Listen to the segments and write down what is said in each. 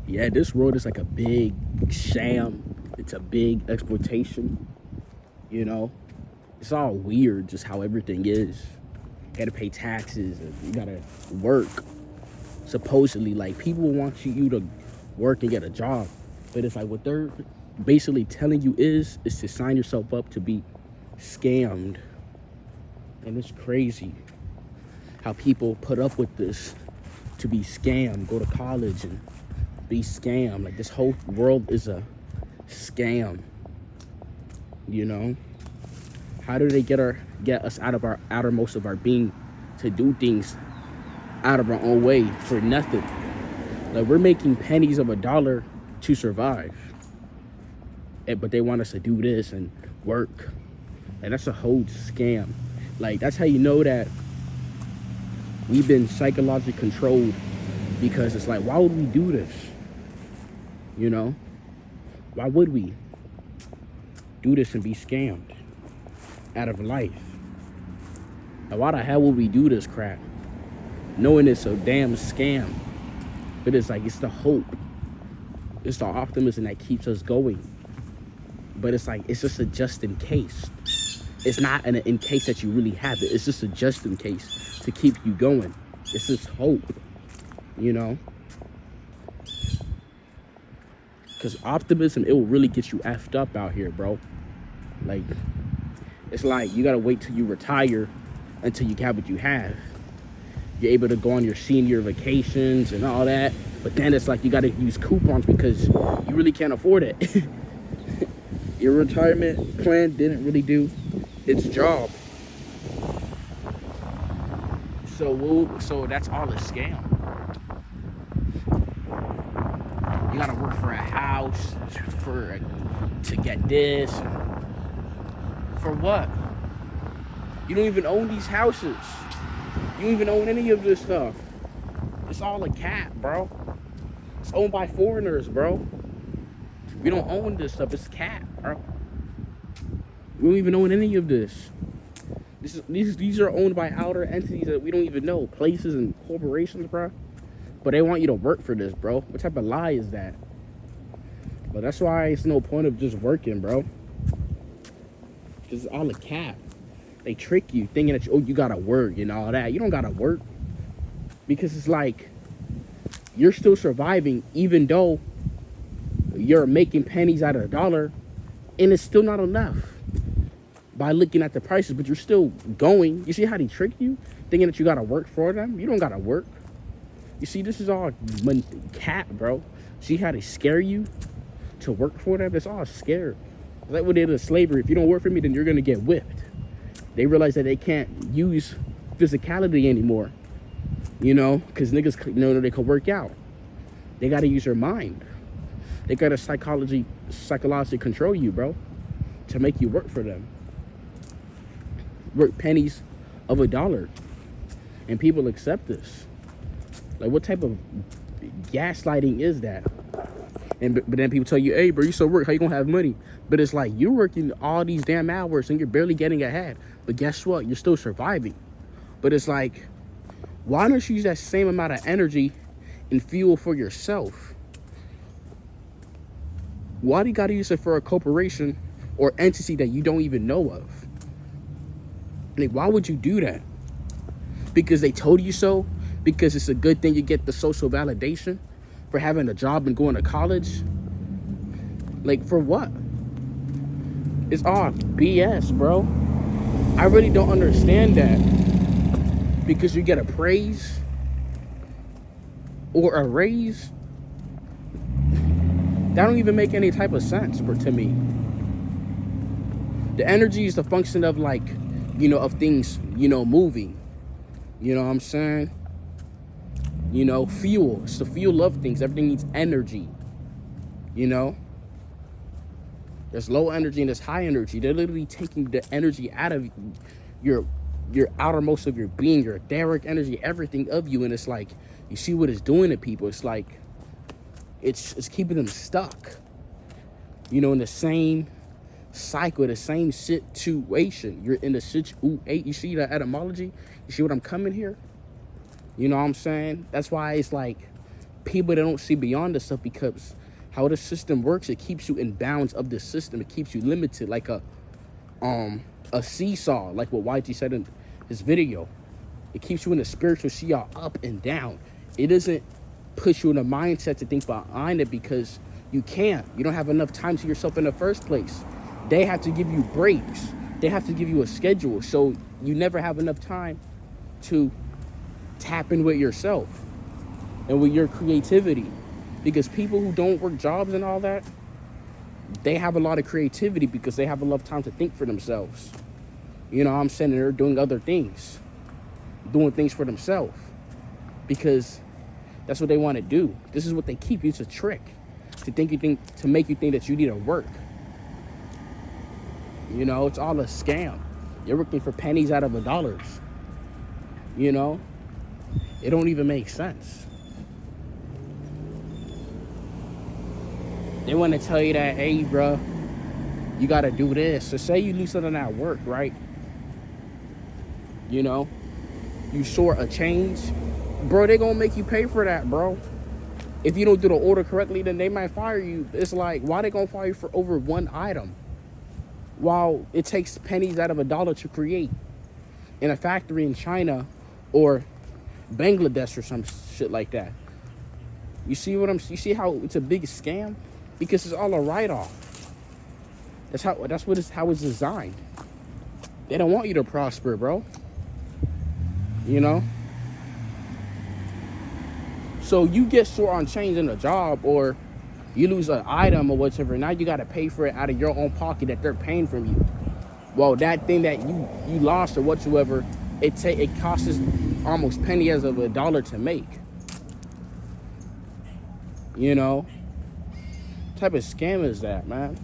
Yeah, this world is like a big sham. It's a big exploitation, you know? It's all weird just how everything is. You gotta pay taxes and you gotta work. Supposedly, like, people want you to work and get a job. But it's like what they're basically telling you is to sign yourself up to be scammed. And it's crazy how people put up with this to be scammed, go to college and be scammed. Like, this whole world is a scam, you know? How do they get us out of our outermost of our being to do things out of our own way for nothing? Like, we're making pennies of a dollar to survive, but they want us to do this and work. And that's a whole scam. Like, that's how you know that we've been psychologically controlled, because it's like, why would we do this? You know, why would we do this and be scammed out of life? Like, why the hell would we do this crap knowing it's a damn scam? But it's like, it's the hope, it's the optimism that keeps us going. But it's like, it's just a just in case. It's not an in case that you really have it. It's just a just in case to keep you going. It's just hope, you know? Because optimism, it will really get you effed up out here, bro. Like, it's like you gotta wait till you retire until you have what you have. You're able to go on your senior vacations and all that. But then it's like you gotta use coupons because you really can't afford it. Your retirement plan didn't really do its job. So that's all a scam. You gotta work for a house to get this. For what? You don't even own these houses. You don't even own any of this stuff. It's all a cap, bro. It's owned by foreigners, bro. We don't own this stuff. It's cap, bro. We don't even own any of this. These are owned by outer entities that we don't even know. Places and corporations, bro. But they want you to work for this, bro. What type of lie is that? But that's why it's no point of just working, bro. Because it's all a cap. They trick you thinking that you gotta work and all that. You don't gotta work. Because it's like, you're still surviving even though you're making pennies out of a dollar, and it's still not enough by looking at the prices, but you're still going. You see how they trick you? Thinking that you gotta work for them? You don't gotta work. You see, this is all cap, bro. See how they scare you to work for them? It's all scared. It's like when they did slavery. If you don't work for me, then you're gonna get whipped. They realize that they can't use physicality anymore, you know, because niggas know they can work out. They gotta use their mind. They gotta psychologically control you, bro, to make you work for them. Work pennies of a dollar, and people accept this. Like, what type of gaslighting is that? But then people tell you, hey, bro, you still work, how you gonna have money? But it's like, you're working all these damn hours and you're barely getting ahead. But guess what? You're still surviving. But it's like, why don't you use that same amount of energy and fuel for yourself? Why do you gotta use it for a corporation or entity that you don't even know of? Like, why would you do that? Because they told you so? Because it's a good thing you get the social validation for having a job and going to college? Like, for what? It's all BS, bro. I really don't understand that. Because you get a praise or a raise, that don't even make any type of sense to me. The energy is the function of, like, you know, of things, you know, moving. You know what I'm saying? You know, fuel. It's the fuel of things. Everything needs energy. You know? There's low energy and there's high energy. They're literally taking the energy out of your outermost of your being, your etheric energy, everything of you. And it's like, you see what it's doing to people. It's like, it's keeping them stuck, you know, in the same cycle, the same situation. You're in the situation. You see the etymology? You see what I'm coming here? You know what I'm saying? That's why it's like, people that don't see beyond this stuff, because how the system works, it keeps you in bounds of the system. It keeps you limited, like a seesaw, like what YG said in his video. It keeps you in a spiritual seesaw, up and down. It doesn't push you in a mindset to think behind it, because you can't. You don't have enough time to yourself in the first place. They have to give you breaks. They have to give you a schedule, so you never have enough time to tap in with yourself and with your creativity. Because people who don't work jobs and all that, they have a lot of creativity because they have a lot of time to think for themselves. You know what I'm saying? They're doing other things, doing things for themselves, because that's what they want to do. This is what they keep you. It's a trick to make you think that you need to work. You know, it's all a scam. You're working for pennies out of a dollars. You know, it don't even make sense. They want to tell you that, hey, bro, you got to do this. So say you lose something at work, right? You know, you short a change, bro, they going to make you pay for that, bro. If you don't do the order correctly, then they might fire you. It's like, why they going to fire you for over one item, while it takes pennies out of a dollar to create in a factory in China or Bangladesh or some shit like that? You see you see how it's a big scam? Because it's all a write-off. How it's designed. They don't want you to prosper, bro. You know? So you get short on change in a job, or you lose an item or whatever. Now you got to pay for it out of your own pocket that they're paying from you. Well, that thing that you lost or whatsoever, it costs almost pennies of a dollar to make. You know? What type of scam is that, man?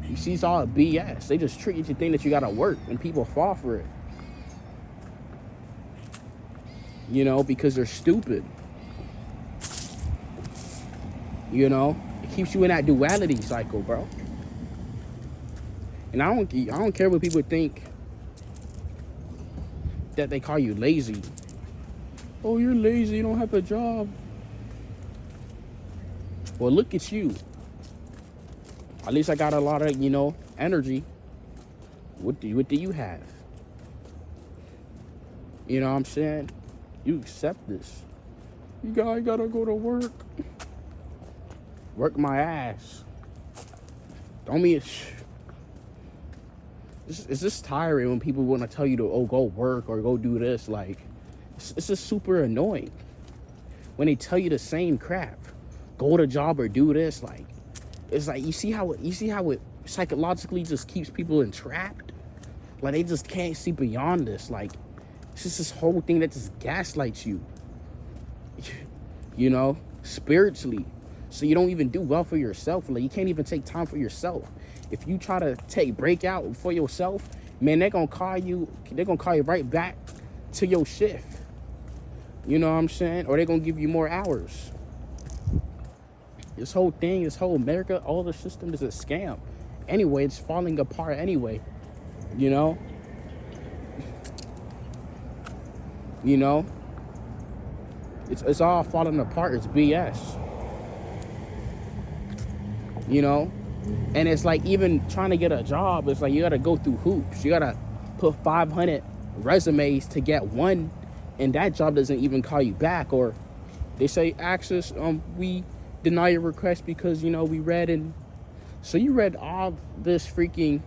You see, it's all BS. They just trick you to think that you gotta work, and people fall for it. You know, because they're stupid. You know, it keeps you in that duality cycle, bro. And I don't care what people think that they call you lazy. Oh, you're lazy, you don't have a job. Well, look at you. At least I got a lot of, you know, energy. What do you have? You know what I'm saying? You accept this. You guys gotta go to work. Work my ass. Don't be it's just tiring when people want to tell you to, go work or go do this. Like, it's just super annoying when they tell you the same crap. Go to job or do this. Like, it's like, you see how it psychologically just keeps people entrapped. Like, they just can't see beyond this. Like, it's just this whole thing that just gaslights you. You know, spiritually. So you don't even do well for yourself. Like, you can't even take time for yourself. If you try to take breakout for yourself, man, they're gonna call you right back to your shift. You know what I'm saying? Or they're gonna give you more hours. This whole thing, this whole America, all the system is a scam. Anyway, it's falling apart anyway. You know? You know? It's all falling apart. It's BS. You know? And it's like, even trying to get a job, it's like you gotta go through hoops. You gotta put 500 resumes to get one, and that job doesn't even call you back. Or they say, Access, we deny your request because, you know, we read. And so you read all this freaking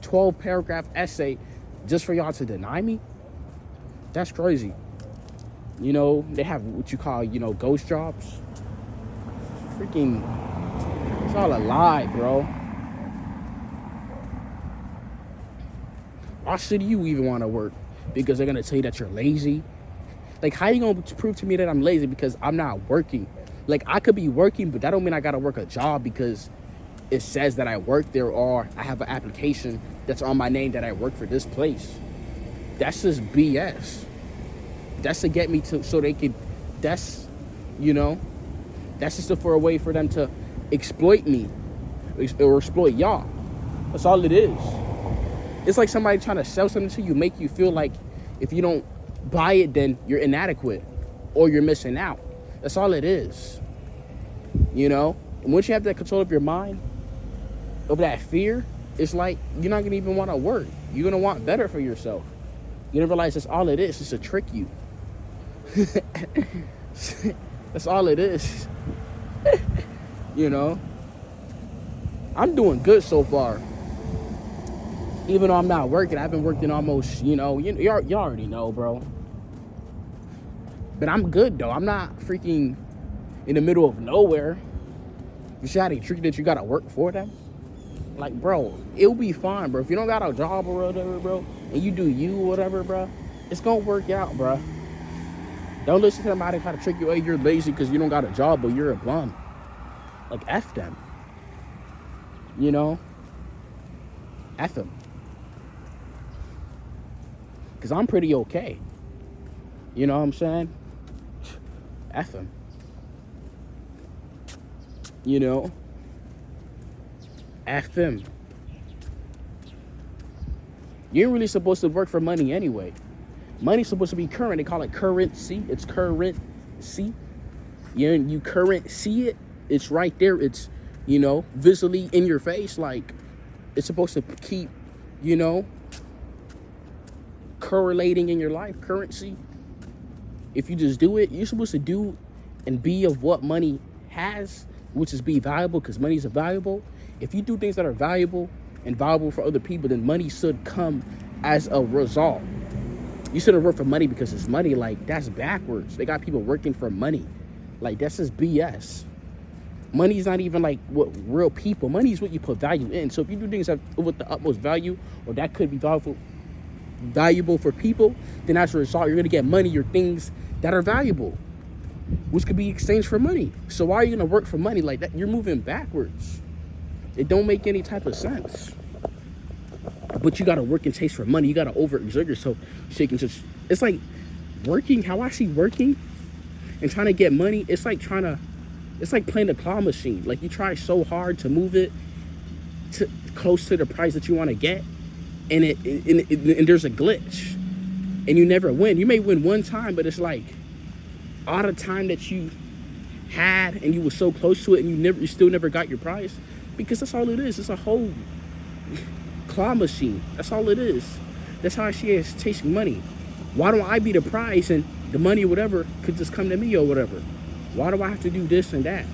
12-paragraph essay just for y'all to deny me? That's crazy. You know, they have what you call, you know, ghost jobs. Freaking, it's all a lie, bro. Why should you even want to work? Because they're going to tell you that you're lazy? Like, how you going to prove to me that I'm lazy because I'm not working? Like, I could be working, but that don't mean I got to work a job because it says that I work there, or I have an application that's on my name that I work for this place. That's just BS. That's to get me to, so they could, that's, you know, that's just for a way for them to exploit me or exploit y'all. That's all it is. It's like somebody trying to sell something to you, make you feel like if you don't buy it, then you're inadequate or you're missing out. That's all it is. You know? And once you have that control of your mind, over that fear, it's like you're not gonna even want to work. You're gonna want better for yourself. You don't realize that's all it is. It's to trick you. That's all it is. You know? I'm doing good so far. Even though I'm not working, I've been working almost, you already know, bro. But I'm good, though. I'm not freaking in the middle of nowhere. You see how they trick you that you gotta work for them? Like, bro, it'll be fine, bro. If you don't got a job or whatever, bro, and you do you or whatever, bro, it's gonna work out, bro. Don't listen to somebody try to trick you. Hey, you're lazy because you don't got a job, but you're a bum. Like, F them. You know? F them. Because I'm pretty okay. You know what I'm saying? F them. You know? F them. You ain't really supposed to work for money anyway. Money's supposed to be current. They call it currency. It's currency. You current see it. It's right there. It's, visibly in your face. Like, it's supposed to keep, correlating in your life. Currency. If you just do it, you're supposed to do and be of what money has, which is be valuable, because money is valuable. If you do things that are valuable and valuable for other people, then money should come as a result. You shouldn't work for money because it's money. Like, that's backwards. They got people working for money. Like, that's just BS. Money is not even like what real people. Money is what you put value in. So if you do things that with the utmost value, or that could be valuable for people, then as a result, you're gonna get money or things that are valuable, which could be exchanged for money. So why are you gonna work for money like that? You're moving backwards. It don't make any type of sense. But you gotta work and chase for money. You gotta overexert yourself so you can just, it's like working, how I see working and trying to get money, it's like playing a claw machine. Like, you try so hard to move it to close to the price that you want to get, and and there's a glitch, and you never win. You may win one time, but it's like all the time that you had and you were so close to it, and you still never got your prize, because that's all it is. It's a whole claw machine. That's all it is. That's how I see it, as chasing money. Why don't I be the prize and the money or whatever could just come to me or whatever? Why do I have to do this and that?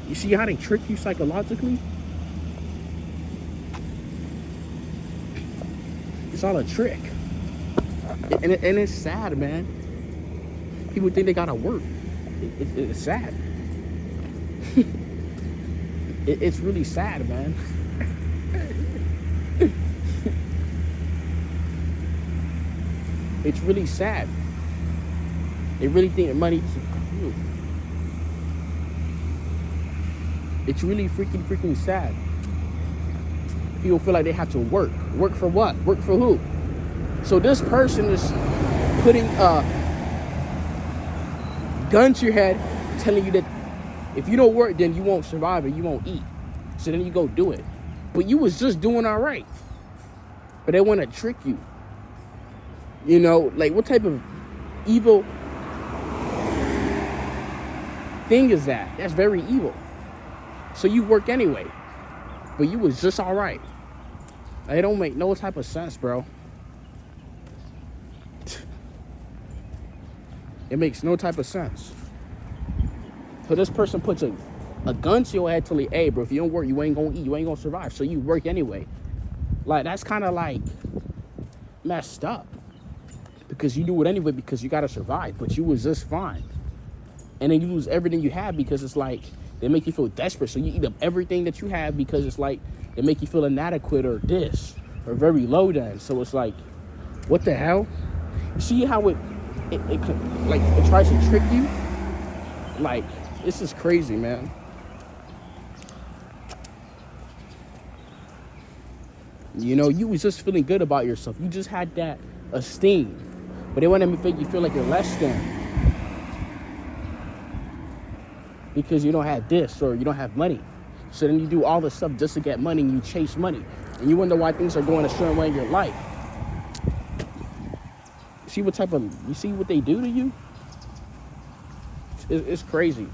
You see how they trick you psychologically? It's all a trick. And it's sad, man. People think they gotta work. It's sad. It's really sad, man. It's really sad. They really think that money. It's really freaking sad. People feel like they have to work. Work for what? Work for who? So this person is putting a gun to your head, telling you that if you don't work, then you won't survive and you won't eat. So then you go do it. But you was just doing all right. But they want to trick you. Like, what type of evil thing is that? That's very evil. So you work anyway, but you was just all right. It don't make no type of sense, bro. It makes no type of sense. So this person puts a gun to your head, telling you, hey, bro, if you don't work, you ain't gonna eat, you ain't gonna survive. So you work anyway. Like, that's kind of like messed up, because you do it anyway because you gotta survive, but you was just fine. And then you lose everything you have because it's like they make you feel desperate. So you eat up everything that you have because it's like they make you feel inadequate or this or very low down. So it's like, what the hell? You see how it tries to trick you? Like, this is crazy, man. You was just feeling good about yourself. You just had that esteem, but they want to make you feel like you're less than because you don't have this or you don't have money. So then you do all this stuff just to get money, and you chase money, and you wonder why things are going a certain way in your life. see what they do to you? It's crazy.